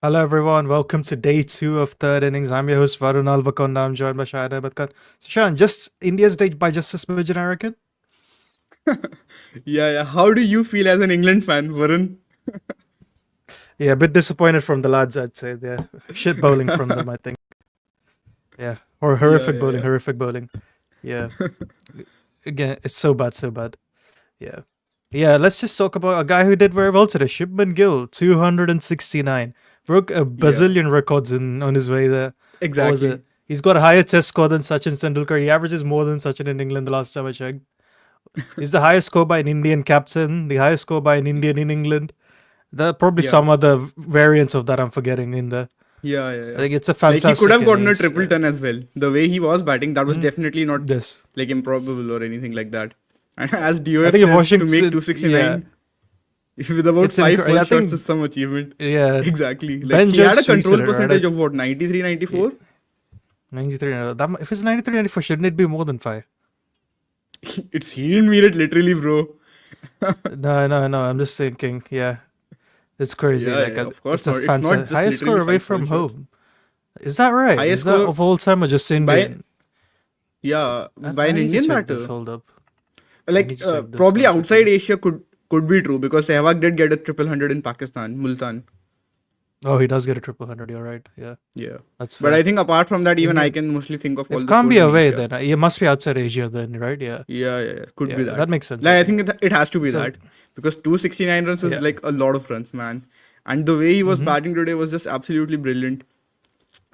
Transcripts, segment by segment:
Hello everyone, welcome to day 2 of third innings. I'm your host Varun and I'm joined by Shayan. So Shayan, just India's day by just a smidgen, I reckon. Yeah. How do you feel as an England fan, Varun? Yeah, a bit disappointed from the lads, I'd say. They're shit bowling from them, I think. Yeah, or Yeah, horrific yeah, bowling, yeah. horrific bowling. Yeah, again, it's so bad, so bad. Yeah, yeah. Let's just talk about a guy who did very well today. Shipman Gill, 269, broke a Yeah, bazillion records on his way there. What was exactly. it? He's got a higher test score than Sachin Tendulkar. He averages more than Sachin in England the last time I checked. Is the highest score by an Indian captain, the highest score by an Indian in England. There are probably Yeah, some other variants of that I'm forgetting in there. I yeah. think it's a Like he could fantastic have gotten a innings. triple ton as well. The way he was batting, that was Mm, definitely not this. like improbable or anything like that. And as I DOF think if says, to make Washington, yeah, 269 with about it's five incredible. full I shots think, is some achievement. yeah, Exactly. Like Ben he had Judge a tweeted control it, right? percentage of what, 93, Yeah, 94? 93. If it's 93, 94, shouldn't it be more than 5? He didn't mean it literally, bro. No. I'm just thinking, yeah, it's crazy. Yeah, Like, yeah, of course it's a not. It's not fantastic just highest literally score away five full from shots. home. Is that right? Highest Is that score of all time or just by, Indian? yeah, by I an need to Indian check this. batter. Hold up. I need Like to check this probably 1 second. outside Asia could be true because Sehwag did get a triple hundred in Pakistan, Multan. Oh, he does get a triple hundred. You're right. Yeah, Yeah, that's but I fair. think apart from that, even I Indian. can mostly think of all It the can't be scores in away Asia. then. It must be outside Asia then, right? Yeah. Yeah, could be Yeah, that. that makes sense. I Like I think. think it has to be So that because 269 runs is yeah. like a lot of runs, man. And the way he was Mm-hmm. batting today was just absolutely brilliant.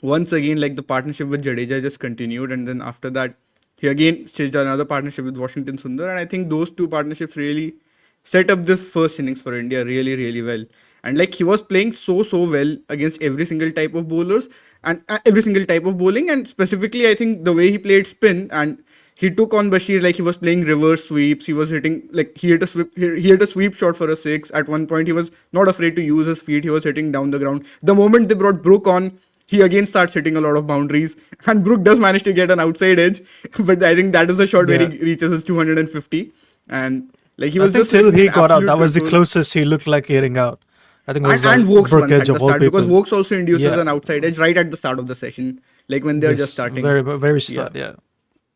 Once again, like the partnership with Jadeja just continued, and then after that, he again staged another partnership with Washington Sundar, and I think those two partnerships really set up this first innings for India really well. And like he was playing so well against every single type of bowlers and every single type of bowling, and specifically I think the way he played spin and he took on Bashir like he was playing reverse sweeps. He was hitting like he hit a sweep shot for a six. At one point, he was not afraid to use his feet. He was hitting down the ground. The moment they brought Brook on, he again starts hitting a lot of boundaries. And Brook does manage to get an outside edge, but I think that is the shot where he Yeah. reaches his 250. And like he I was think just till like he in got out, absolute that was the control. closest he looked like getting out. I think it was And Vokes Brook once Edge at the of all start because people. Vokes also induces Yeah. an outside edge right at the start of the session, like when they're just Yes. starting. Very Yeah, start. Yeah.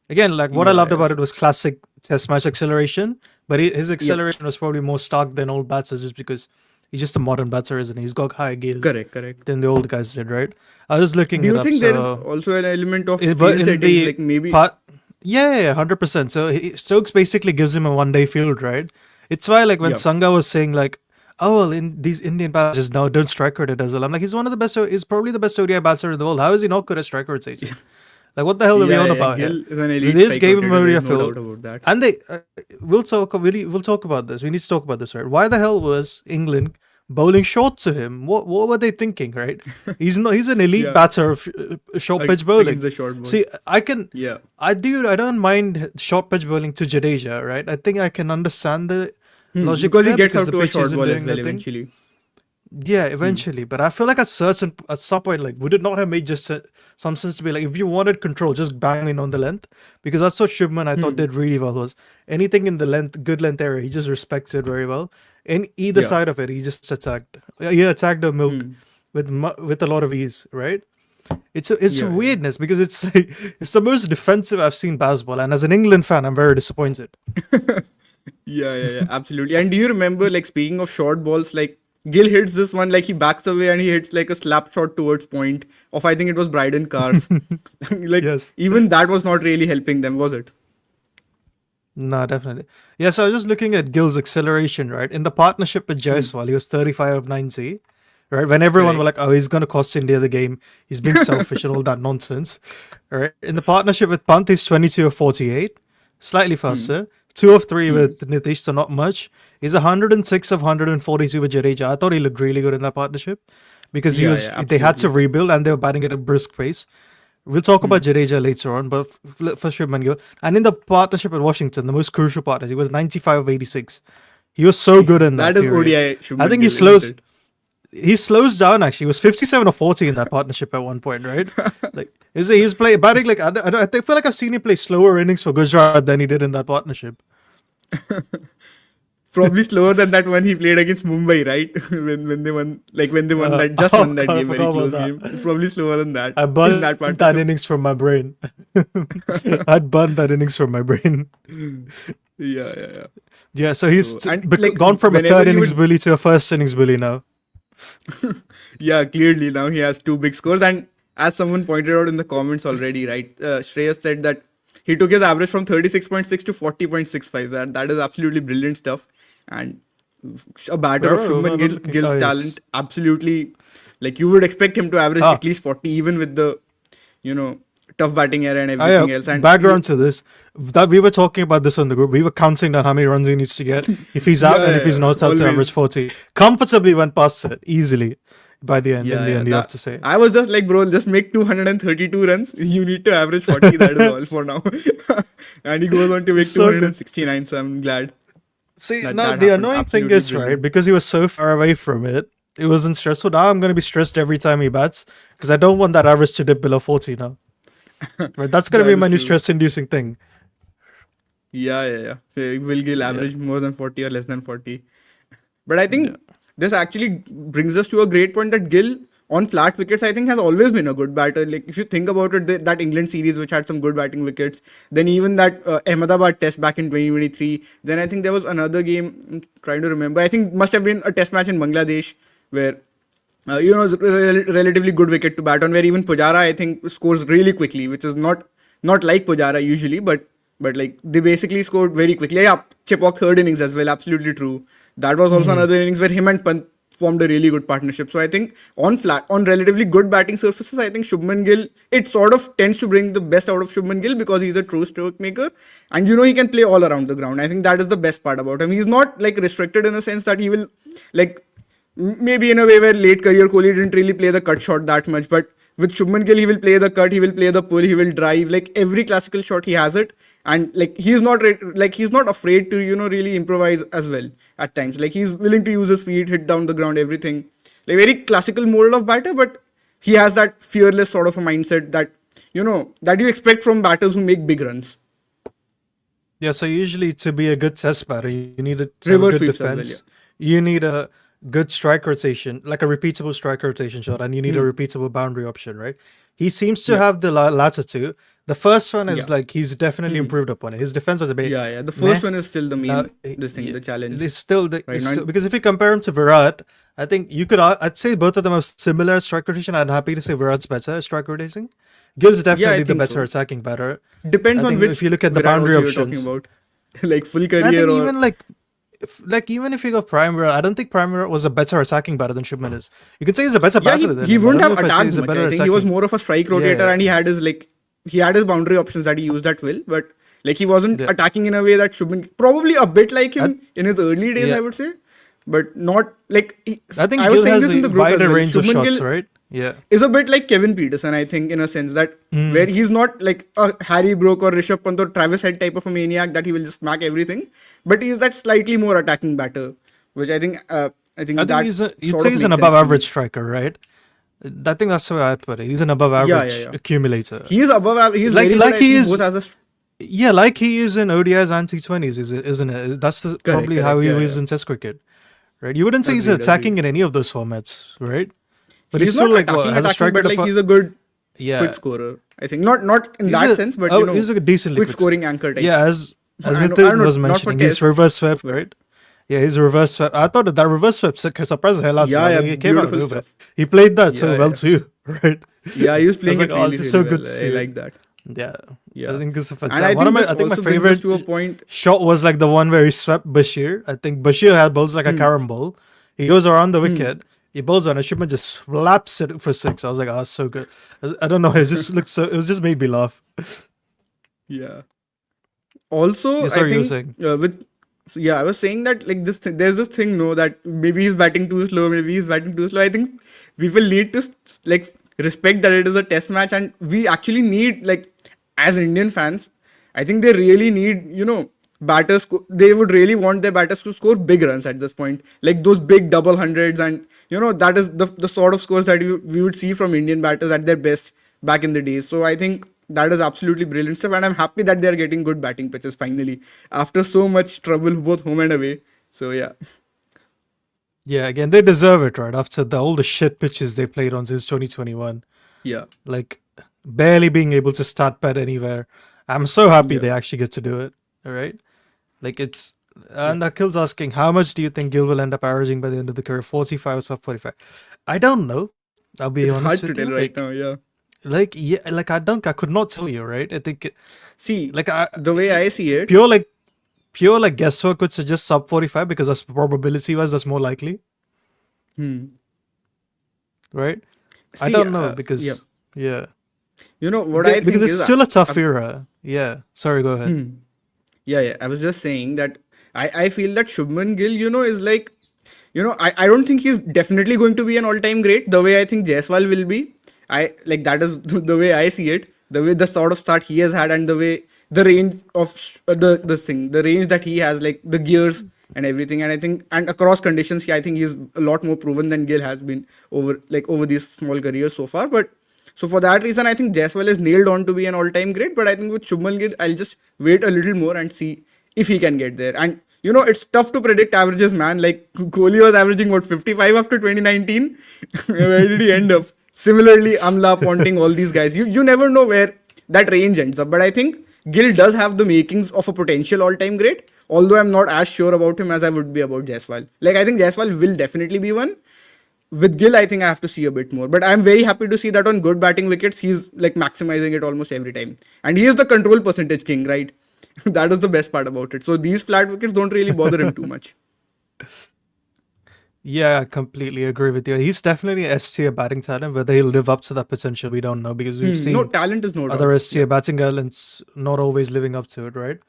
Again, like what I yeah, loved yeah. about it was classic test match acceleration, but his Yep. acceleration was probably more stark than old batters just because he's just a modern batter, isn't he? He's got higher gears Correct. than the old guys did, right? I was looking Do it you up. think there is So, also an element of but field in settings, the like maybe? part, yeah, 100%. So Stokes basically gives him a 1 day field, right? It's why, like, when Yeah, Sangha was saying, like, oh, well, in these Indian batters now don't strike rate it as well. I'm like, he's one of the best, he's probably the best ODI batter in the world. How is he not good at strike rates, AJ? Like, what the hell are we on yeah. about here? Gill is an They elite just strike gave him rotator. There a is no field. doubt about that. And we'll talk about this. We need to talk about this, right? Why the hell was England bowling short to him? What were they thinking, right? He's an elite Yeah, batter of short pitch bowling. against the short ball. See, Yeah. I don't mind short pitch bowling to Jadeja, right? I think I can understand the logic Because he there gets because out the to a pitch short isn't ball as doing well the thing. eventually. Yeah, eventually. But I feel like at some point, like, would it not have made some sense to be like, if you wanted control, just bang in on the length? Because that's what Shubman I thought did really well was anything in the good length area, he just respects it very well. In either Yeah. side of it, he just attacked. He attacked the milk Hmm. with a lot of ease, right? It's a Yeah. weirdness because it's like, it's the most defensive I've seen baseball, and as an England fan, I'm very disappointed. Yeah, absolutely. And do you remember, like, speaking of short balls, like, Gill hits this one, like, he backs away and he hits, like, a slap shot towards point of, I think it was Bryden Cars. Like, Yes. even that was not really helping them, was it? No, definitely. Yeah, so I was just looking at Gill's acceleration, right? In the partnership with Jaiswal, he was 35 of 90, right? When everyone were Correct. like, oh, he's going to cost India the game, he's being selfish and all that nonsense, right? In the partnership with Pant, he's 22 of 48, slightly faster. 2 of 3 with Nitish, so not much. He's 106 of 142 with Jadeja. I thought he looked really good in that partnership because Yeah, they had to absolutely. rebuild and they were batting at a brisk pace. We'll talk about Jadeja later on, but for Shubman Gill. And in the partnership with Washington, the most crucial partner, he was 95 of 86. He was so good in that That is period. ODI I Shubman think Gill, isn't it? he slows down actually. He was 57 or 40 in that partnership at one point, right? Like he's playing batting like I feel like I've seen him play slower innings for Gujarat than he did in that partnership. Probably slower than that one he played against Mumbai, right? when they won, when they won that, just won that God, I game, very forgot about close game. that. Probably slower than that I in that burnt that partnership. innings from my brain. I'd burnt that innings from my brain. Yeah, yeah, yeah. Yeah, so he's So, and gone from a whenever third he innings would, bully to a first innings bully now. yeah, clearly now he has two big scores. And as someone pointed out in the comments already, right? Shreyas said that he took his average from 36.6 to 40.65. That is absolutely brilliant stuff. And a batter of Where are we? Shubman Not looking. Gill's Oh, talent, yes. absolutely, like you would expect him to average Ah, at least 40, even with the, you know, tough batting era and I have everything else. And background to this. That we were talking about this on the group. We were counting down how many runs he needs to get if he's out yeah, and if yeah, he's yeah, not out to always. average 40. Comfortably went past it easily by the end. In Yeah, the yeah. end, you have That to say. I was just like, bro, just make 232 runs. You need to average 40. That is all for now. And he goes on to make So good. 269. So I'm glad See, that now that the happened. annoying thing Absolutely is, right, brilliant. because he was so far away from it, it wasn't stressful. Now I'm going to be stressed every time he bats because I don't want that average to dip below 40 now. Right, that's going to be That is my new true. stress-inducing thing. Yeah, yeah, yeah. Will Gill Yeah, average more than 40 or less than 40? But I yeah. think this actually brings us to a great point that Gill on flat wickets, I think, has always been a good batter. Like if you think about it, that England series which had some good batting wickets, then even that Ahmedabad test back in 2023, then I think there was another game. I'm trying to remember. I think must have been a test match in Bangladesh where relatively good wicket to bat on. Where even Pujara, I think, scores really quickly, which is not like Pujara usually, but like they basically scored very quickly. Yeah, Chipok third innings as well, absolutely true. That was also Mhm. another innings where him and Pant formed a really good partnership. So I think on relatively good batting surfaces, I think Shubman Gill, it sort of tends to bring the best out of Shubman Gill because he's a true stroke maker, and he can play all around the ground. I think that is the best part about him. He's not like restricted in a sense that he will like maybe in a way where late career Kohli didn't really play the cut shot that much, but with Shubman Gill, he will play the cut, he will play the pull, he will drive. Like every classical shot, he has it, and like he's not afraid to really improvise as well at times. Like he's willing to use his feet, hit down the ground, everything. Like very classical mold of batter, but he has that fearless sort of a mindset that that you expect from batters who make big runs. Yeah, so usually to be a good test batter, you need to have a Reverse good sweeps as well, yeah. defense. You need a good strike rotation, like a repeatable strike rotation shot, and you need a Hmm. repeatable boundary option, right? He seems to Yeah, have the latter two. The first one is yeah. like he's definitely Hmm. improved upon it. His defense was a bit Yeah, yeah. The meh. first one is still the Now, main this thing, yeah, the challenge, it's still right it's now. still, because if you compare him to Virat, I think you could. I'd say both of them have similar strike rotation. I'm happy to say Virat's better at strike rotation. Gill's Yeah, I definitely the think better so. attacking batter. Depends I on think if which you look at the Virat boundary also you're talking options, about. Like full I career think or even like even if you go Prime Virat, I don't think Prime Virat was a better attacking batter than Shubman is. You could say he's a better yeah, batter he than he him, but I wouldn't don't know have if I'd say attacked he's a much. I better think he was attacking. more of a strike rotator, Yeah, and he had his boundary options that he used at will, but like he wasn't yeah. attacking in a way that Shubman, probably a bit like I, him in his early days, yeah. I would say, but not like I think I was Gill saying has this in a the group as wider well. range of Shubman shots, Gill right? Yeah. is a bit like Kevin Peterson, I think, in a sense that where Mm. he's not like a Harry Brook or Rishabh Pant or Travis Head type of a maniac that he will just smack everything, but he's that slightly more attacking batter, which I I think think that you'd sort say of he's an makes above sense to average me. striker, right? I think that's the way I put it. He's an above Yeah, yeah, average yeah. accumulator. He is above average. He is Like very good. like I he think is both as a yeah, like he is in ODIs and T20s, isn't it? That's correct, probably how correct. he Yeah, was yeah. in Test cricket, right? You wouldn't say he's Agreed, agreed. attacking in any of those formats, right? But he's He's still not like what attacking, as a attacking, striker. but like he's a good quick Yeah, scorer. I think not in he's that a sense, but he's a decently quick quick. scoring anchor Yeah, types. as I don't Nitin know, was not for mentioning, he's tests, reverse swept, but right? Yeah, he's reverse swept. I thought that reverse swept surprised the hell out of me. yeah, I yeah, mean, he came out of beautiful nowhere. stuff. He played that so Yeah, well yeah. too, right? Yeah, he was I was playing like, it oh, it's really, just really so good well. to I see. like that. Yeah, I Yeah. think it's a And I fantastic. One of think my, this I think my also brings us favorite to a point. shot was like the one where he swept Bashir. I think Bashir had bowls like a Hmm. carom ball. He goes around the Hmm. wicket. He bowls on a Shipman just slaps it for six. I was like, oh, so good. I don't know. It just looks so. It was just made me laugh. Yeah. Also, Yeah, I sorry, you were think saying. yeah, I was saying that like there's this thing, no, that maybe he's batting too slow, maybe he's batting too slow. I think people need to like respect that it is a test match, and we actually need like as Indian fans, I think they really need batters. They would really want their batters to score big runs at this point, like those big double hundreds, and that is the sort of scores that we would see from Indian batters at their best back in the days. So I think that is absolutely brilliant stuff, and I'm happy that they are getting good batting pitches finally after so much trouble both home and away. So yeah, Yeah, again, they deserve it, right? After all the shit pitches they played on since 2021. yeah, Like, barely being able to start pad anywhere. I'm so happy yeah, they actually get to do it, all right? Like, it's. yeah. And Akhil's asking, how much do you think Gill will end up averaging by the end of the career? 45 or sub 45? I don't know. I'll be It's honest hard to with tell you. right now. Yeah. Yeah, like I could not tell you, right? I think, See, like, the way I see it, pure, like, pure, like, guesswork would suggest sub 45 because that's probability wise, that's more likely, hmm. right? I See, don't know yeah. because, yeah. You know what I Because think it's is, still a tough uh, era. Yeah. Sorry, go ahead. yeah, yeah. I was just saying that I feel that Shubman Gill, is like, I don't think he's definitely going to be an all-time great the way I think Jaiswal will be. I like that is the way I see it. The way the sort of start he has had and the way the range of the range that he has, like the gears and everything. And I think and across conditions, I think he's a lot more proven than Gill has been over these small careers so far. But so for that reason, I think Jaiswal is nailed on to be an all-time great. But I think with Shubman Gill, I'll just wait a little more and see if he can get there. And it's tough to predict averages, man. Like Kohli was averaging what 55 after 2019. Where did he end up? Similarly, Amla, Ponting, all these guys. You never know where that range ends up. But I think Gill does have the makings of a potential all-time great. Although I'm not as sure about him as I would be about Jaiswal. Like I think Jaiswal will definitely be one. With Gill, I think I have to see a bit more. But I'm very happy to see that on good batting wickets, he's like maximizing it almost every time. And he is the control percentage king, right? That is the best part about it. So these flat wickets don't really bother him too much. Yeah, I completely agree with you. He's definitely S tier batting talent. Whether he'll live up to that potential, we don't know because we've No, seen talent is no other doubt. S tier batting talents not always living up to it, right?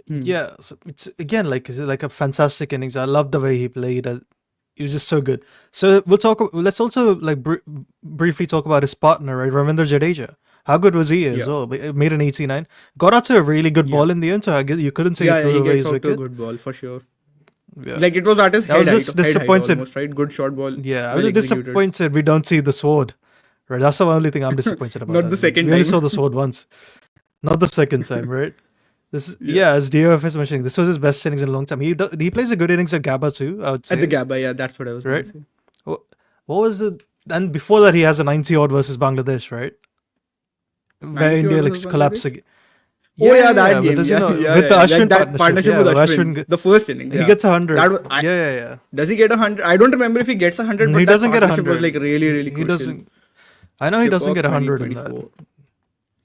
Hmm. Yeah, so it's again like a fantastic innings. I love the way he played. He was just so good. So we'll talk. Let's also like briefly talk about his partner, right, Ravindra Jadeja. How good was he as Yeah. well? Made an 89. Got out to a really good Yeah. ball in the end, so I guess you couldn't say he Yeah, yeah, threw he away gets his out to a wicket. good ball for sure. Yeah, Like it was at his I was head height, just head height disappointed. almost, right? Good short ball, Yeah, I well was executed. disappointed we don't see the sword. Right, that's the only thing I'm disappointed about. Not the second We only time. saw the sword once, not the second time, right? Yeah. As DOF is mentioning, this was his best innings in a long time. He plays a good innings at Gabba too, I would At the say. Gabba, yeah, that's what I was going Right? to say. What was the and before that he has a 90 odd versus Bangladesh, right? Where 90 India odd like versus collapse Bangladesh? again. Oh yeah, that But game. does Yeah, yeah, with the yeah. Like Ashwin that partnership, with yeah, Ashwin, the first innings. he Yeah, gets 100. that was. Yeah. Does he get 100? I don't remember if he gets 100, He but that doesn't get partnership was 100. like really, really He crucial. doesn't. I know he doesn't get Chipok 100 in that. 2024.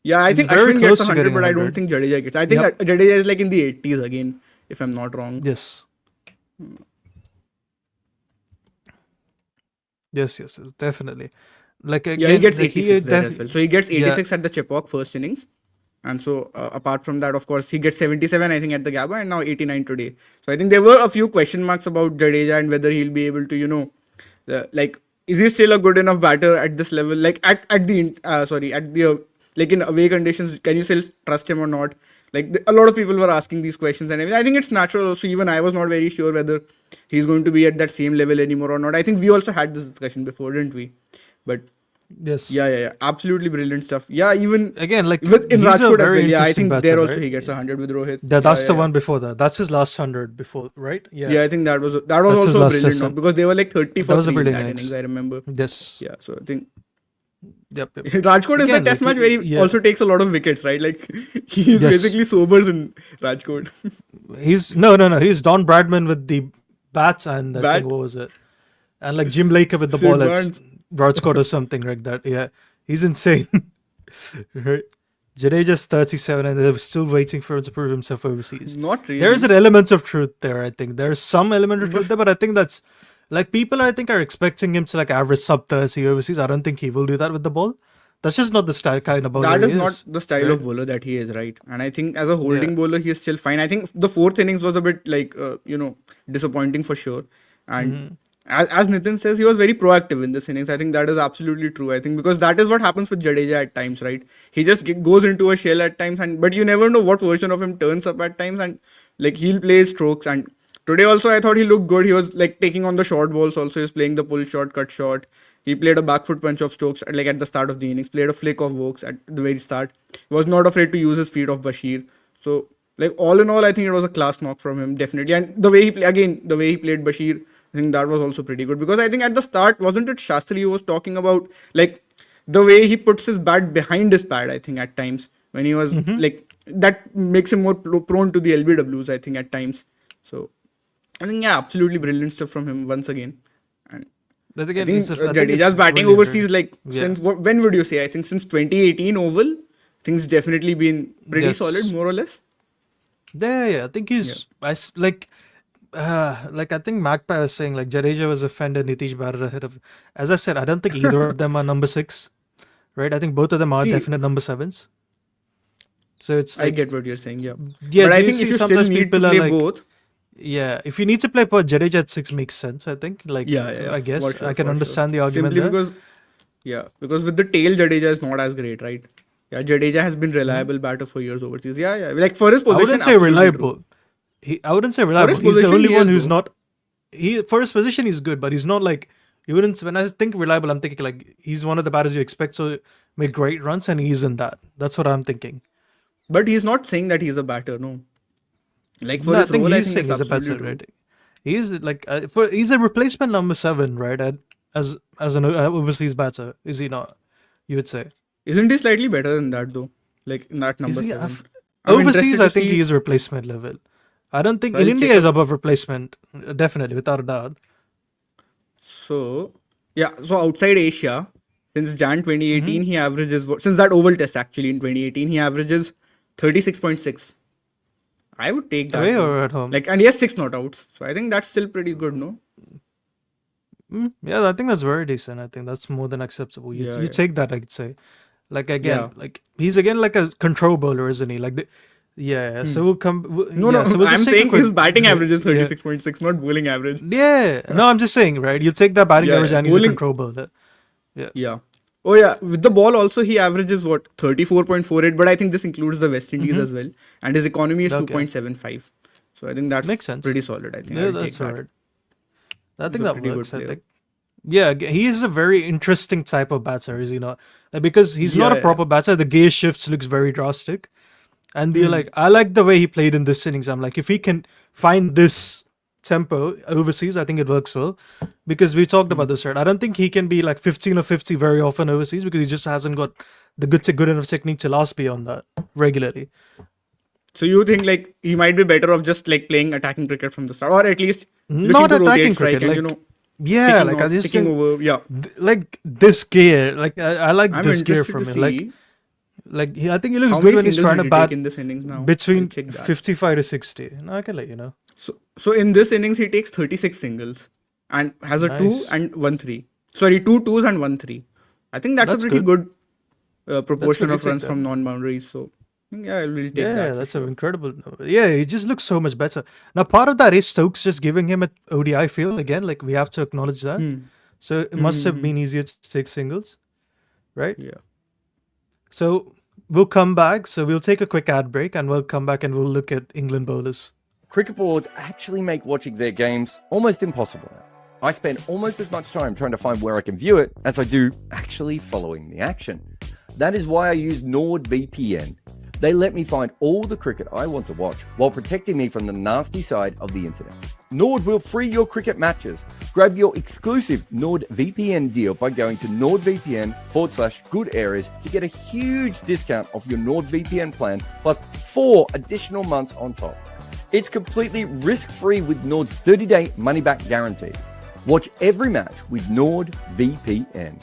Yeah, I He's think very Ashwin gets close to 100, getting but I don't 100. think Jadeja gets. I think Yep. Jadeja is like in the 80s again, if I'm not wrong. Yes. Yes, definitely. Like Yeah, he again, gets like 86 there as well. So he gets yeah, 86 at the Chipok first innings. And so apart from that, of course, he gets 77, I think, at the Gabba and now 89 today. So I think there were a few question marks about Jadeja and whether he'll be able to, like, is he still a good enough batter at this level? Like at the like in away conditions, can you still trust him or not? Like a lot of people were asking these questions and everything. I think it's natural. Also, even I was not very sure whether he's going to be at that same level anymore or not. I think we also had this discussion before, didn't we? But yes. yeah. Absolutely brilliant stuff. Yeah, even Again, like in he's a Rajkot as very well. Yeah, I interesting think there batter, also right? he gets 100 with Rohit. That's the Yeah. one before that. That's his last 100 before, right? Yeah, I think that was That's his also a last brilliant session. knock because they were like 30 That for was a 3 in brilliant that innings. innings, I remember. Yes. Yeah, so I think Yep. Rajkot is the Again, test like, match where he also takes a lot of wickets, right? Like he's Yes. basically sobers in Rajkot. He's no. He's Don Bradman with the bats and I Bat. think what was it? And like Jim Laker with the Sid ball at Barnes. Rajkot or something like that. Yeah, he's insane. Right? Jadeja's 37 and they're still waiting for him to prove himself overseas. Not really. There is an element of truth there, I think. There's some element of truth there, but I think that's like people I think are expecting him to like average sub 30 overseas. I don't think he will do that with the ball. That's just not the style kind of bowler. That is he not the style right? of bowler that he is, right? And I think as a holding bowler, he is still fine. I think the fourth innings was a bit like, disappointing for sure. And as Nitin says, he was very proactive in this innings. I think that is absolutely true. I think because that is what happens with Jadeja at times, right? He just goes into a shell at times, but you never know what version of him turns up at times, and like he'll play strokes. And today also, I thought he looked good. He was like taking on the short balls. Also, he was playing the pull shot, cut shot. He played a back foot punch of Stokes like at the start of the innings. Played a flick of Vokes at the very start. He was not afraid to use his feet of Bashir. So Like all in all, I think it was a class knock from him, definitely. And the way he the way he played Bashir, I think that was also pretty good. Because I think at the start, wasn't it Shastri who was talking about like the way he puts his bat behind his pad? I think at times when he was like that makes him more prone to the LBWs. I think at times. So I think yeah, absolutely brilliant stuff from him once again. And But I again, think Jadeja's batting overseas, like since when would you say? I think since 2018 Oval, things definitely been pretty solid, more or less. Yeah. I think he's like I think Magpie was saying like Jadeja was offended Nitish batted ahead of. As I said, I don't think either of them are number 6, right? I think both of them are See, definite number 7s. So it's I like get what you're saying, yeah. yeah. But Do I you think see if you still sometimes need to people are play like both, yeah. If you need to play for Jadeja at 6 makes sense. I think like yeah, I guess for sure, I can for understand the sure. argument Simply there. because with the tail, Jadeja is not as great, right? Yeah, Jadeja has been reliable batter for years overseas. Yeah. Like for his I position, wouldn't say absolutely true. reliable. I wouldn't say For reliable. his He's the position, only he one is who's though. not. He for his position, he's good, but he's not like you wouldn't. When I think reliable, I'm thinking like he's one of the batters you expect to make great runs, and he isn't that. That's what I'm thinking. But he's not saying that he's a batter, no. Like for No, I his think role, I he's think saying it's he's a absolutely better, true. right? He's like he's a replacement number 7, right? As an overseas batter, is he not? You would say. Isn't he slightly better than that though? Like in that Is number he 7. I'm overseas? interested to I think see. he is replacement level. I don't think So in I'll India check is up. above replacement, definitely without a doubt. So yeah, so outside Asia, since Jan Mm-hmm. 2018, he averages since that Oval Test actually in 2018, he averages 36.6. I would take that Away though. or at home? Like, and he has 6 not outs, so I think that's still pretty good, no? Yeah, I think that's very decent. I think that's more than acceptable. You Yeah, you yeah, take that, I'd say. Like again, yeah. like he's again like a control bowler, isn't he? Like yeah. So we'll come. No, Yeah. no, So we'll I'm just take a saying quick. his batting average is Yeah. 36.6, not bowling average. Yeah. No, I'm just saying, right? You take that batting Yeah, average yeah. and he's a Bowling, control bowler. Yeah. yeah. Oh yeah, with the ball also he averages what 34.48, but I think this includes the West Indies as well, and his economy is Okay. 2.75. So I think that's Makes sense. pretty solid. I think Yeah, I'll that's take that. right. I He's think a that pretty good works. I player. think. Yeah, he is a very interesting type of batter, is he not? Because he's not a Yeah. proper batter. The gear shifts looks very drastic, and you're like, I like the way he played in this innings. I'm like, if he can find this tempo overseas, I think it works well. Because we talked about this, right? I don't think he can be like 15 or 50 very often overseas because he just hasn't got the good enough technique to last beyond that regularly. So you think like he might be better off just like playing attacking cricket from the start, or at least looking Not to rotate attacking strike cricket, and like yeah, like I just sticking think over. Yeah, like this gear, like I like I'm this gear interested from to him. see I think he looks how good many when he's singles trying did to he bat take in this innings now. I'll between check that. 55 to 60. No, I can let you know. So in this innings he takes 36 singles and has a 2 Nice. and 1 3. Sorry, 2 twos and 1 3. I think that's That's a pretty good proportion good. of You take runs that. from non-boundaries. So yeah, I will take Yeah, that. that's an incredible number. Yeah, he just looks so much better. Now, part of that is Stokes just giving him an ODI feel again. Like, we have to acknowledge that. So, it must have been easier to take singles, right? Yeah. So, we'll come back. So, we'll take a quick ad break and we'll come back and we'll look at England bowlers. Cricket boards actually make watching their games almost impossible now. I spend almost as much time trying to find where I can view it as I do actually following the action. That is why I use NordVPN. They let me find all the cricket I want to watch while protecting me from the nasty side of the internet. Nord will free your cricket matches. Grab your exclusive NordVPN deal by going to nordvpn.com/good areas to get a huge discount off your NordVPN plan plus 4 additional months on top. It's completely risk-free with Nord's 30-day money-back guarantee. Watch every match with NordVPN.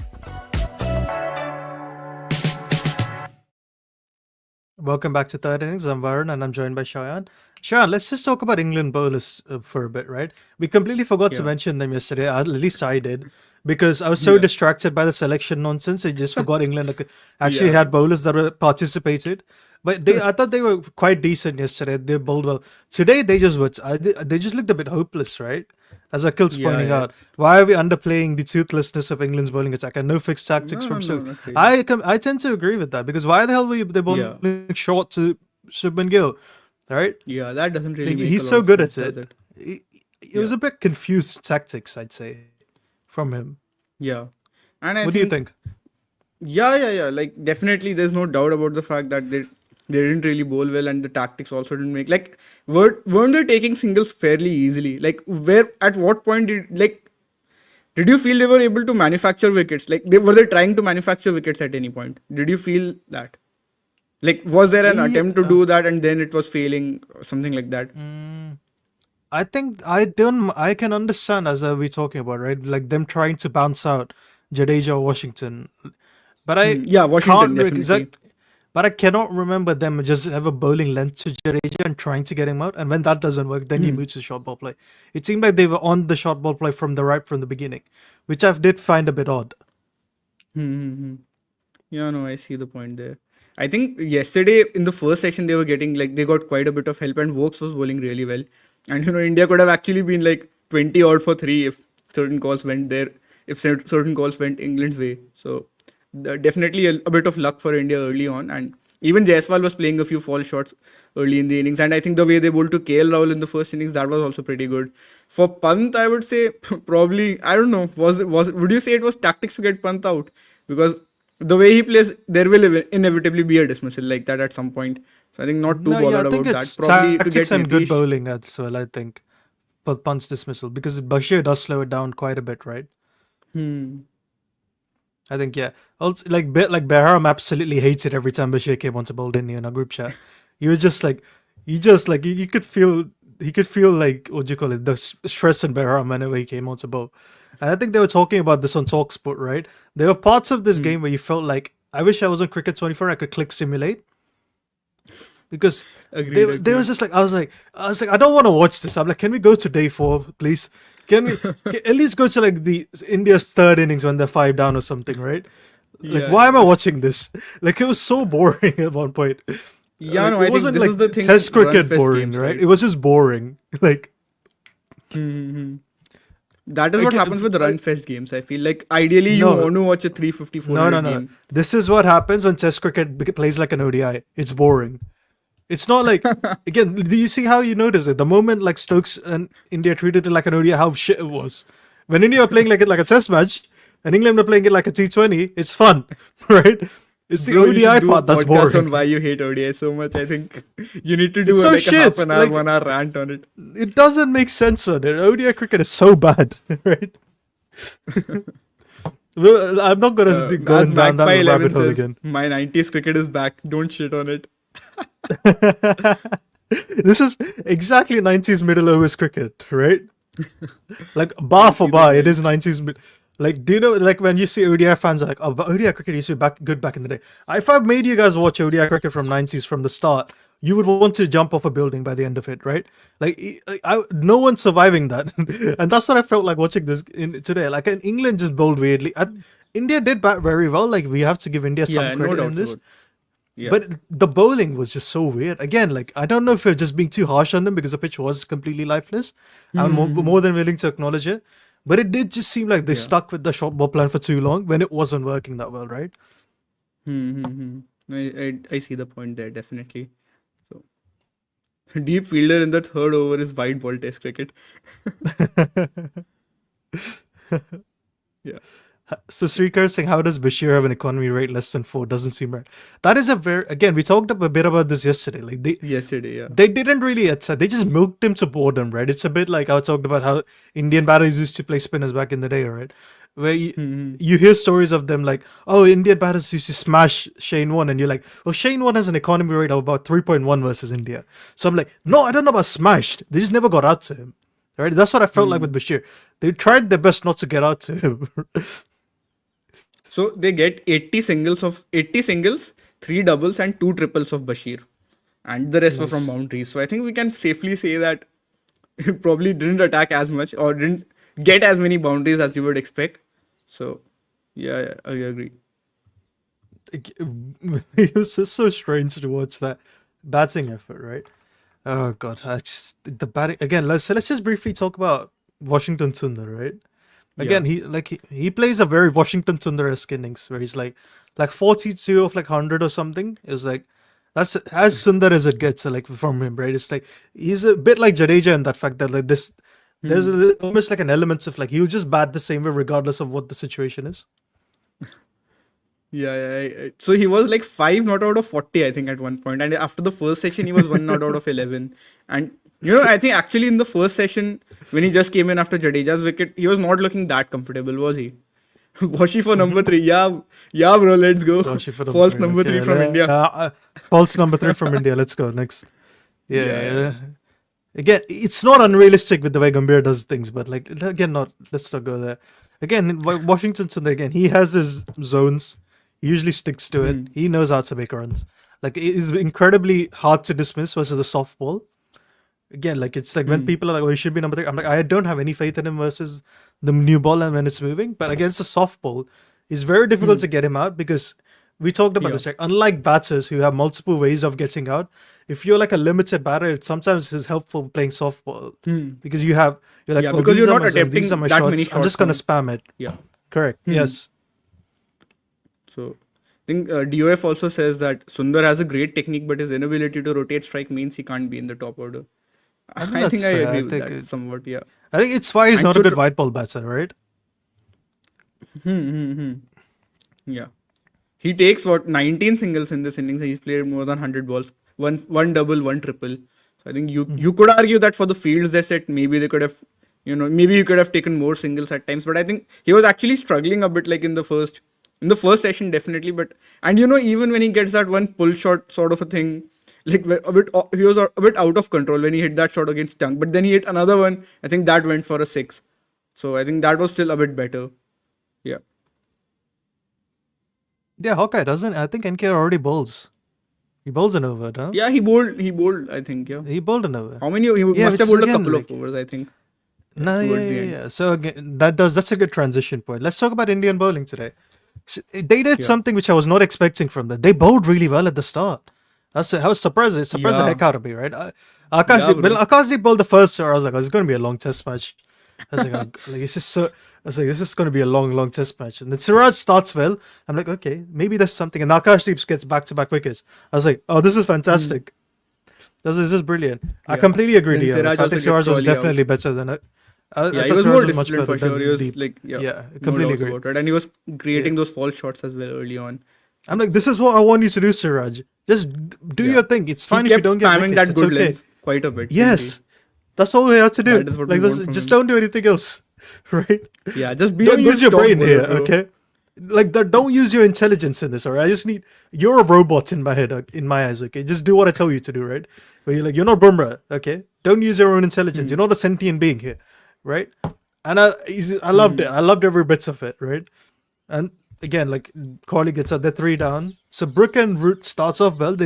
Welcome back to Third Innings. I'm Varun and I'm joined by Shayan. Shayan, let's just talk about England bowlers for a bit, right? We completely forgot to mention them yesterday, at least I did, because I was so distracted by the selection nonsense. I just forgot England actually had bowlers that were participated. But I thought they were quite decent yesterday. They bowled well. Today, they just looked a bit hopeless, right? As Akil's pointing out, why are we underplaying the toothlessness of England's bowling attack and no fixed tactics from Stokes? I tend to agree with that because why the hell were they bowling short to Shubman Gill, right? Yeah, that doesn't really. Make He's a so lot of good at sense, does it. It was a bit confused tactics, I'd say, from him. Yeah, and What do you think? Yeah. Like definitely, there's no doubt about the fact that They didn't really bowl well, and the tactics also didn't make like weren't they taking singles fairly easily? Like where at what point did you feel they were able to manufacture wickets? Like were they trying to manufacture wickets at any point? Did you feel that? Like was there an attempt to do that and then it was failing or something like that? I think I can understand as we're talking about, right? Like them trying to bounce out Jadeja or Washington. But I Yeah, Washington can't definitely. but I cannot remember them just ever bowling length to Jadeja and trying to get him out. And when that doesn't work, then he moves to short ball play. It seemed like they were on the short ball play from the beginning, which I did find a bit odd. Hmm. Yeah, no, I see the point there. I think yesterday in the first session they were getting like they got quite a bit of help and Vokes was bowling really well. And India could have actually been like 20 odd for 3 if certain calls went there, if certain calls went England's way. So definitely a bit of luck for India early on. And even Jaiswal was playing a few fall shots early in the innings. And I think the way they bowled to KL Rahul in the first innings, that was also pretty good. For Pant, I would say probably, I don't know, would you say it was tactics to get Pant out? Because the way he plays, there will inevitably be a dismissal like that at some point. So I think not too No, yeah, bothered I think about that. it's Probably to get tactics and good Nitish. bowling as well, I think, for Punt's dismissal. Because Bashir does slow it down quite a bit, right? I think, yeah. Also, like Behram absolutely hates it every time Bashir came onto bowl, didn't he, in a group chat? He was just like, you could feel like, what do you call it, the stress in Behram whenever he came onto bowl. And I think they were talking about this on TalkSport, right? There were parts of this game where you felt like, I wish I was on Cricket 24, I could click simulate. Because they was just like, I was like, I don't want to watch this. I'm like, can we go to day 4, please? Can we at least go to like the India's third innings when they're 5 down or something, right? Like, Yeah, why am I watching this? Like, it was so boring at one point. Yeah, Like, no, it I think wasn't this like is the thing. Test with cricket run-fest boring, games, right? It was just boring. Like, That is what Again, happens with the run-fest games. I feel like ideally you no, want to watch a 354 no, no, minute no. game. This is what happens when Test cricket plays like an ODI. It's boring. It's not like, again, do you see how you notice it? The moment like Stokes and India treated it like an ODI, how shit it was. When India were playing like it like a test match and England were playing it like a T20, it's fun, right? It's the Bro, you should ODI do a part that's podcast on boring. why you hate ODI so much. I think you need to do It's so like a half shit. an hour, Like, 1 hour rant on it. it doesn't make sense on it. ODI cricket is so bad, right? Well, I'm not gonna go As down that Magpie rabbit 11 hole says, again. my 90s cricket is back. Don't shit on it. This is exactly 90s middle overs cricket, right? Like bar for bar, it is 90s. Like, do you know, like when you see ODI fans are like, oh, but ODI cricket used to be good back in the day. If I made you guys watch ODI cricket from 90s from the start, you would want to jump off a building by the end of it, right? Like, no one's surviving that. And that's what I felt like watching this today. Like, in England just bowled weirdly. India did bat very well. Like, we have to give India some Yeah, no credit in doubt this. about it. Yeah. But the bowling was just so weird. Again, like, I don't know if we're just being too harsh on them because the pitch was completely lifeless. I'm more than willing to acknowledge it. But it did just seem like they stuck with the short ball plan for too long when it wasn't working that well, right? I see the point there, definitely. So, deep fielder in the third over is white ball test cricket. Yeah. So Srikar saying, how does Bashir have an economy rate less than 4? Doesn't seem right. That is again, we talked a bit about this yesterday. Like Yesterday, yeah. they didn't really they just milked him to boredom, right? It's a bit like I talked about how Indian batters used to play spinners back in the day, right? Where you hear stories of them like, oh, Indian batters used to smash Shane Warne, and you're like, well, Shane Warne has an economy rate of about 3.1 versus India. So I'm like, no, I don't know about smashed. They just never got out to him, right? That's what I felt like with Bashir. They tried their best not to get out to him. So they get 80 singles, 3 doubles and 2 triples of Bashir. And the rest were from boundaries. So I think we can safely say that he probably didn't attack as much or didn't get as many boundaries as you would expect. So yeah, I agree. It was just so strange to watch that batting effort, right? Oh god, the batting again. Let's just briefly talk about Washington Sundar, right? Again, he plays a very Washington Sundar-esque innings where he's like 42 of like 100 or something. It's like that's as Sundar as it gets, like from him, right? It's like he's a bit like Jadeja in that fact that like this, there's almost like an element of like he'll just bat the same way regardless of what the situation is. So he was like 5 not out of 40, I think, at one point. And after the first session, he was 1 not out of 11. And, I think actually in the first session, when he just came in after Jadeja's wicket, he was not looking that comfortable, was he? Washi for number 3. Yeah, bro, let's go. Goshi for False three. number 3 from India. False number 3 from India. Let's go next. Yeah. Yeah. Again, it's not unrealistic with the way Gambhir does things, but like again, let's not go there. Again, Washington Sundar, again, he has his zones. He usually sticks to it. He knows how to make runs. Like it is incredibly hard to dismiss versus a softball. Again, like it's like when people are like, "Oh, he should be number 3." I'm like, I don't have any faith in him versus the new ball and when it's moving. But against a softball, it's very difficult to get him out because we talked about this. Like, unlike batters who have multiple ways of getting out, if you're like a limited batter, it sometimes is helpful playing softball because you're like, Yeah, oh, because these you're are not my zones, attempting these are my that shots. many I'm just shots gonna on- spam it. Yeah. Correct. Yes. So I think DOF also says that Sundar has a great technique, but his inability to rotate strike means he can't be in the top order. I think think that's I fair. agree I with think that it- somewhat, yeah. I think it's why he's And not a so good to- white ball batter, right? Yeah. He takes 19 singles in this innings. He's played more than 100 balls. One double, one triple. So I think you could argue that for the fields they set, maybe they could have, maybe you could have taken more singles at times. But I think he was actually struggling a bit, like in the first session, definitely. But and even when he gets that one pull shot sort of a thing, like he was a bit out of control when he hit that shot against Tung. But then he hit another one. I think that went for a 6. So I think that was still a bit better. Yeah. Yeah, Hawkeye doesn't. I think NK already bowls. He bowls an over, huh? Yeah, he bowled, I think, yeah. He bowled an over. How many? He Yeah, must which have is bowled a again, couple like- of overs, I think. No, towards the yeah, end. yeah. So again, that's a good transition point. Let's talk about Indian bowling today. So they did something which I was not expecting from them. They bowled really well at the start. I was surprised. It surprised the Yeah. heck out of me, right? Akash, Yeah, bro. Akash bowled the first over. I was like, oh, it's going to be a long test match. I was like, it's just so. I was like, this is going to be a long test match. And then Siraj starts well. I'm like, okay, maybe there's something. And Akash gets back-to-back wickets. I was like, oh, this is fantastic. This is brilliant. I Yeah. completely agree. Then With you. Siraj I also think gets Siraj was Kohli out. definitely better than. I Yeah, he thought was Siraj more much disciplined for better sure. than He was Deep. like, Yeah, no completely doubts agree. about it. And he was creating those false shots as well early on. I'm like, this is what I want you to do, Siraj. Just do Yeah. your thing. It's fine He if you kept don't get spamming wickets. that It's good okay. length quite a bit. didn't Yes, that's all we have to do. That is what Like, we want from just him. don't do anything else, right? he? Yeah, just be Don't a good use your stop brain bowler, here, bro. okay? Like, don't use your intelligence in this, alright? I just need. You're a robot in my head, in my eyes, okay? Just do what I tell you to do, right? But you're like, you're not Bumrah, okay? Don't use your own intelligence. You're not a sentient being here, right? And I loved it. I loved every bit of it, right? And again, like Kohli gets out, they're 3 down. So Brook and Root starts off well.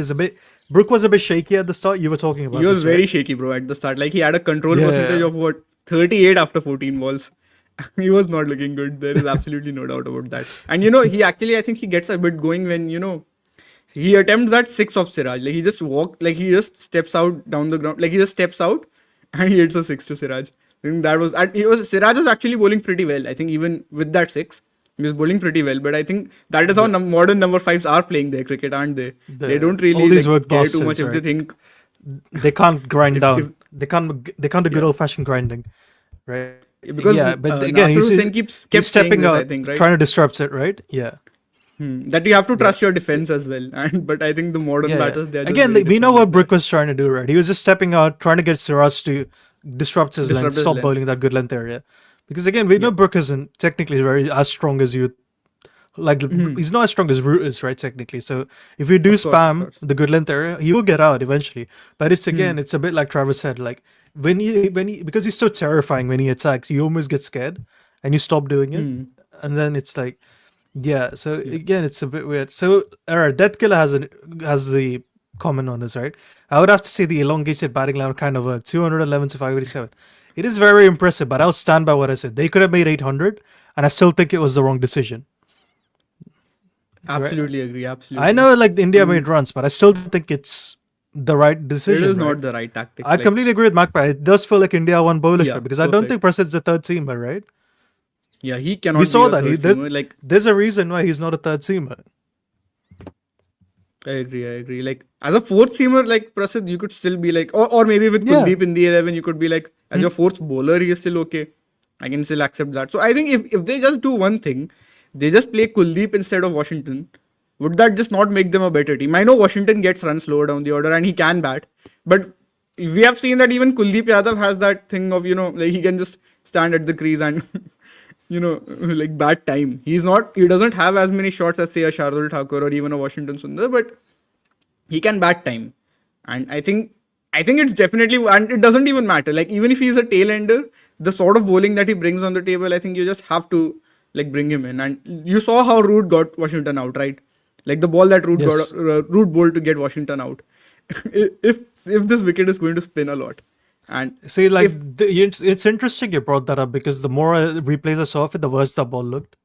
Brook was a bit shaky at the start. You were talking about. He was this, right? very shaky, bro, at the start. Like, he had a control Yeah, percentage yeah. of what? 38 after 14 balls. He was not looking good. There is absolutely no doubt about that. And, he actually, I think he gets a bit going when, he attempts that 6 of Siraj. Like, he just steps out down the ground. Like, he just steps out and he hits a 6 to Siraj. I think that was, and Siraj was actually bowling pretty well. I think even with that 6, he was bowling pretty well. But I think that is how modern number 5s are playing their cricket, aren't they? They don't really all these like, care too workhorses, much if they right? think. They can't grind down. if- they can't do good old fashioned grinding, right? Because but again, Nasser Hussain kept he's saying stepping this, out, I think, right? trying to disrupt it, right? Yeah. That you have to trust your defense as well. But I think the modern Yeah. batters, they're just Again, very we know different what with Brook was trying to do, right? He was just stepping out, trying to get Siraj to disrupt his Disrupt length, his stop length. bowling that good length area. Because again, we know Brook isn't technically very as strong as you. Like he's not as strong as Root is, right? Technically, so if you do course, of spam course. the good length area, he will get out eventually. But it's again, it's a bit like Travis said, like when he because he's so terrifying when he attacks, you almost get scared and you stop doing it, and then it's like, yeah. So again, it's a bit weird. So alright, Death Killer has the comment on this, right? I would have to say the elongated batting line kind of worked. 211 to 587. It is very impressive, but I'll stand by what I said. They could have made 800, and I still think it was the wrong decision. Absolutely agree. Absolutely. I know, like India made runs, but I still don't think it's the right it decision. is right? not the right tactic. I completely agree with Magpie. It does feel like India won bowlership Yeah, because I don't perfect. think Prasid's a third seamer, right? Yeah, he cannot. We saw be a that. third seamer. Like, There's a reason why he's not a third seamer. I agree. Like, as a fourth seamer, like Prasid, you could still be like, or maybe with Yeah. Kuldeep in the 11, you could be like, as your fourth bowler, he is still okay. I can still accept that. So I think if they just do one thing, they just play Kuldeep instead of Washington, would that just not make them a better team? I know Washington gets runs slower down the order and he can bat, but we have seen that even Kuldeep Yadav has that thing of, like he can just stand at the crease and, like bat time. He doesn't have as many shots as say a Shardul Thakur or even a Washington Sundar, but he can bat time. And I think it's definitely, and it doesn't even matter. Like even if he's a tail ender, the sort of bowling that he brings on the table, I think you just have to like bring him in. And you saw how Root got Washington out, right? Like the ball that Root Yes. got, Root bowled to get Washington out. if this wicket is going to spin a lot, and See, like it's interesting you brought that up because the more replays I saw of it, the worse the ball looked.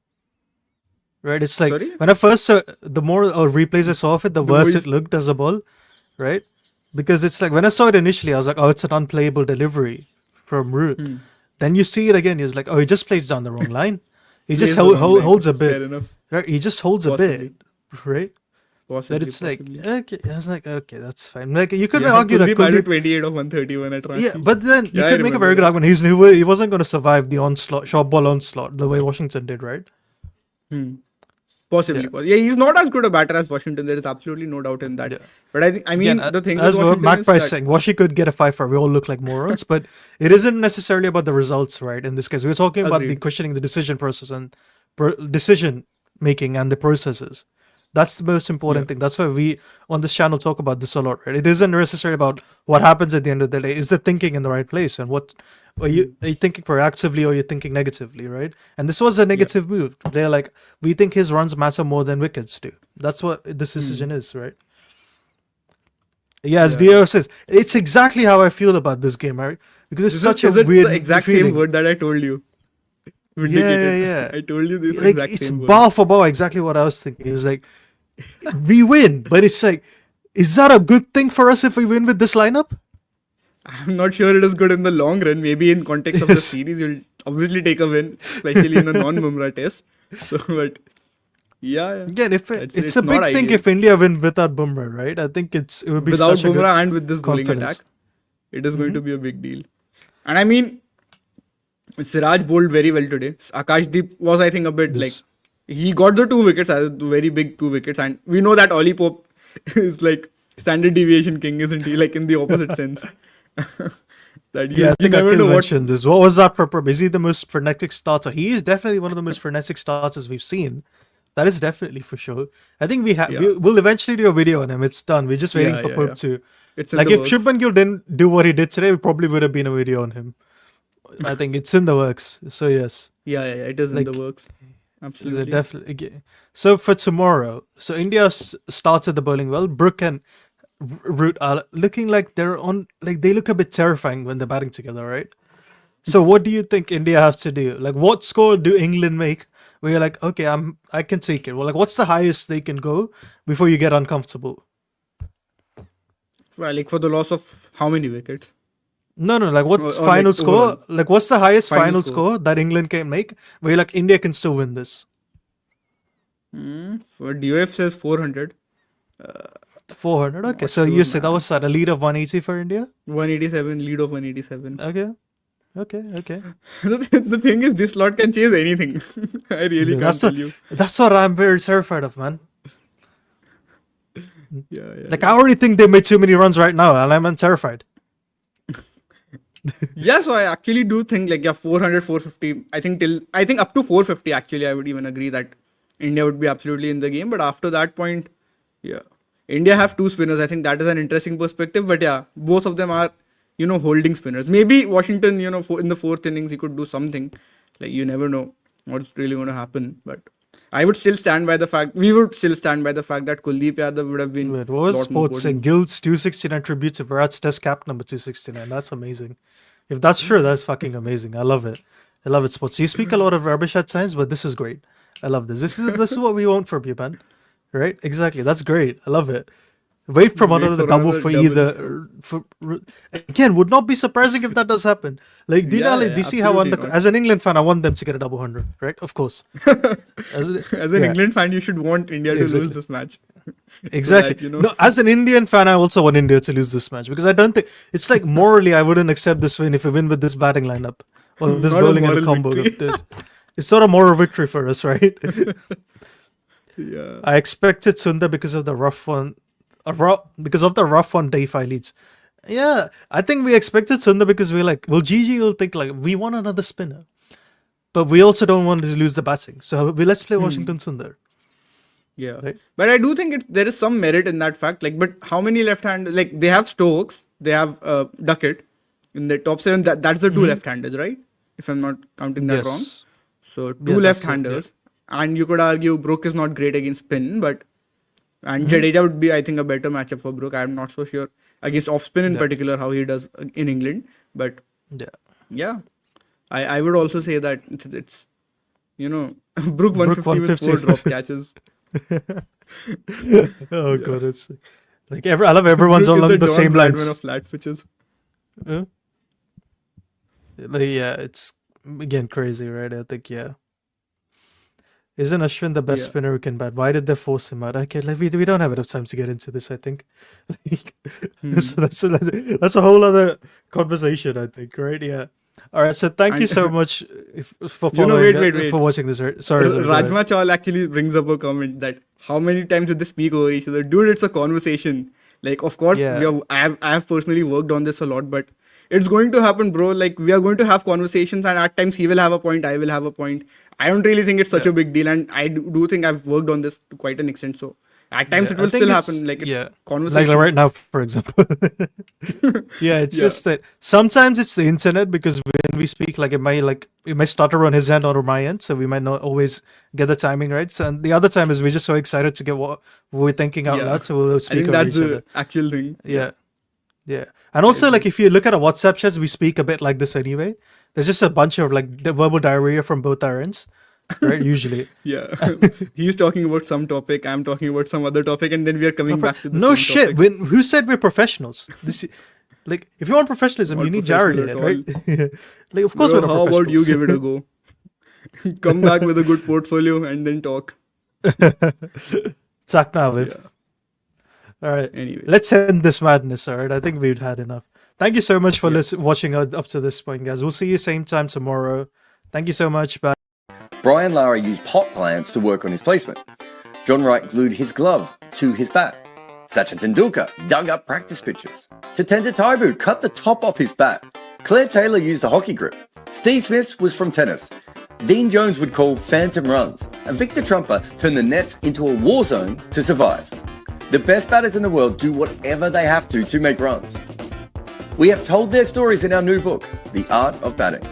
Right? It's like Sorry? when I first saw, the more replays I saw of it, the worse voice- it looked as a ball. Right? Because it's like when I saw it initially, I was like, oh, it's an unplayable delivery from Root. Then you see it again, he's like, oh, he just plays down the wrong line. He just plays the wrong line. holds a Fair bit. enough. Right? He just holds Possibly. a bit. Right? Possibly, But it's possibly. like, okay, I was like, okay, that's fine. Like you could Yeah, argue that Kuldeep added Kuldeep, 28 of 131 at Ranchi. yeah, but then you Yeah, I could make a remember very good that. argument. He wasn't going to survive the onslaught, short ball onslaught, the way Washington did, right? Possibly. Yeah. Yeah, he's not as good a batter as Washington. There is absolutely no doubt in that. Yeah. But I mean, Again, the thing as with what Washington is Magpie that, saying, Washi could get a 5-4. We all look like morons, but it isn't necessarily about the results, right? In this case, we're talking about the Agreed. questioning the decision process and decision making and the processes. That's the most important thing. That's why we on this channel talk about this a lot, right? It isn't necessarily about what happens at the end of the day. Is the thinking in the right place, and what are you thinking proactively or are you thinking negatively, right? And this was a negative move. They're like, we think his runs matter more than wickets do. That's what this decision is, right? Yeah, as Dio says, it's exactly how I feel about this game, right? Because it's such a is it weird the exact feeling. same word that I told you. Vindicated. yeah. I told you this Like exact it's same word. bar for bar exactly what I was thinking. It's like we win, but it's like, is that a good thing for us if we win with this lineup? I'm not sure it is good in the long run. Maybe in context of the Yes. series, you'll obviously take a win, especially in a non-Mumra test. So, but yeah. Again, if It's it's a not big thing ideal. if India win without Bumrah, right? I think it would be Without such a good Bumrah and with this bowling confidence. attack, it is going to be a big deal. And I mean, Siraj bowled very well today. Akashdeep was, I think, a bit like Yes. he got the 2 wickets, very big 2 wickets, and we know that Ollie Pope is like standard deviation king, isn't he? Like in the opposite sense. That Yeah, I you think never Akhil know what. mentioned this. What was that for? Is he the most frenetic starter? He is definitely one of the most frenetic starters we've seen. That is definitely for sure. I think we have. Yeah. We'll eventually do a video on him. It's done. We're just waiting for Pope to. It's in Like the if works. Shubman Gill didn't do what he did today, we probably would have been a video on him. I think it's in the works. So yes, Yeah, it is in like, the works. Absolutely. definitely. So for tomorrow, so India started the bowling well. Brook and Root are looking like they're on. Like they look a bit terrifying when they're batting together, right? So what do you think India have to do? Like what score do England make? Where you're like, okay, I can take it. Well, like what's the highest they can go before you get uncomfortable? Well, like for the loss of how many wickets? No, like what's Or, final like, score? overall. Like what's the highest Final final score. score that England can make? Where you're like India can still win this. For DOF says 400. 400. Okay, Not so sure, you say that man. was at a lead of 180 for India. 187, lead of 187. Okay. The thing is, this slot can chase anything. I really Yeah, can't tell you. That's what I'm very terrified of, man. Yeah. Like I already think they made too many runs right now, and I'm terrified. Yeah, so I actually do think like 400, 450. I think up to 450 actually I would even agree that India would be absolutely in the game. But after that point, yeah, India have 2 spinners. I think that is an interesting perspective. But yeah, both of them are holding spinners. Maybe Washington, in the 4th innings he could do something. Like you never know what's really going to happen. But we would still stand by the fact that Kuldeep Yadav would have been. Wait, what was lot more sports saying? important. Gill's 269 tribute to Virat's test cap number 269. That's amazing. If that's true, that's fucking amazing. I love it. Sports. You speak a lot of rubbish at times, but this is great. I love this. This is what we want from you, man. Right? Exactly. That's great. I love it. Wait from Wait another for double another for double. either. Again, would not be surprising if that does happen. Like, do you know, Yeah, do you see how absolutely not. as an England fan, I want them to get a double 100, right? Of course. As an As an England fan, you should want India to Exactly. lose this match. Exactly. that, No, as an Indian fan, I also want India to lose this match because I don't think it's like morally I wouldn't accept this win if we win with this batting lineup or this Not a bowling and a moral combo. victory. it's not a moral victory for us, right? Yeah. I expected Sundar because of the rough one, because of the rough on day 5 leads. Yeah, I think we expected Sundar because we're like, well, GG will think like we want another spinner, but we also don't want to lose the batting, so let's play Washington Sundar. Yeah, Right. but I do think there is some merit in that fact. Like, but how many left-handed? Like, they have Stokes, they have Duckett in the top 7. That's the 2 left-handers, right? If I'm not counting that wrong. Yes. So 2 Yeah, that's it, left-handers, and you could argue Brook is not great against spin, but Jadeja would be, I think, a better matchup for Brook. I'm not so sure against off-spin in particular how he does in England, but yeah, I would also say that it's Brook 150 with 4 drop catches. Oh god, it's like I love everyone's Brook is on the Don same Bradman lines. of flat pitches. Like, yeah, it's again crazy, right? I think Isn't Ashwin the best Yeah. spinner who can bat? Why did they force him out? Okay, like we don't have enough time to get into this, I think. So that's a whole other conversation, I think, right? Yeah. All right, so thank you And- so much for You know, following, wait. for watching this. Right? Sorry, go ahead. Rajma Chawla actually brings up a comment that how many times did they speak over each other? Dude, it's a conversation. Like, of course, Yeah. I have personally worked on this a lot, but it's going to happen, bro. Like, we are going to have conversations, and at times he will have a point, I will have a point. I don't really think it's such a big deal, and I do think I've worked on this to quite an extent. So at times Yeah, it I will think still it's- happen. Like, it's yeah. conversation. Like right now, for example. Yeah, it's Yeah. just that sometimes it's the internet because when we speak, like it might stutter on his end or on my end, so we might not always get the timing right. So, and the other time is we're just so excited to get what we're thinking out Yeah. loud, so we'll I speak think over that's each the other. actual thing. Yeah. Yeah. And also, like, if you look at our WhatsApp chats, we speak a bit like this anyway. There's just a bunch of like the verbal diarrhea from both our ends, right? Usually. Yeah. He's talking about some topic, I'm talking about some other topic, and then we are coming back to the No same shit. topic. Who said we're professionals? Like, if you want professionalism, Not you need Jared professional here, at right? Like, of course Bro, we're not how about you professionals. give it a go? Come back with a good portfolio and then talk. Talk now, Viv. Yeah. All right. Anyways. Let's end this madness, all right? I think we've had enough. Thank you so much for watching up to this point, guys. We'll see you same time tomorrow. Thank you so much. Bye. Brian Lara used pot plants to work on his placement. John Wright glued his glove to his bat. Sachin Tendulkar dug up practice pitches. Tatenda Taibu cut the top off his bat. Claire Taylor used a hockey grip. Steve Smith was from tennis. Dean Jones would call phantom runs. And Victor Trumper turned the nets into a war zone to survive. The best batters in the world do whatever they have to make runs. We have told their stories in our new book, The Art of Batting.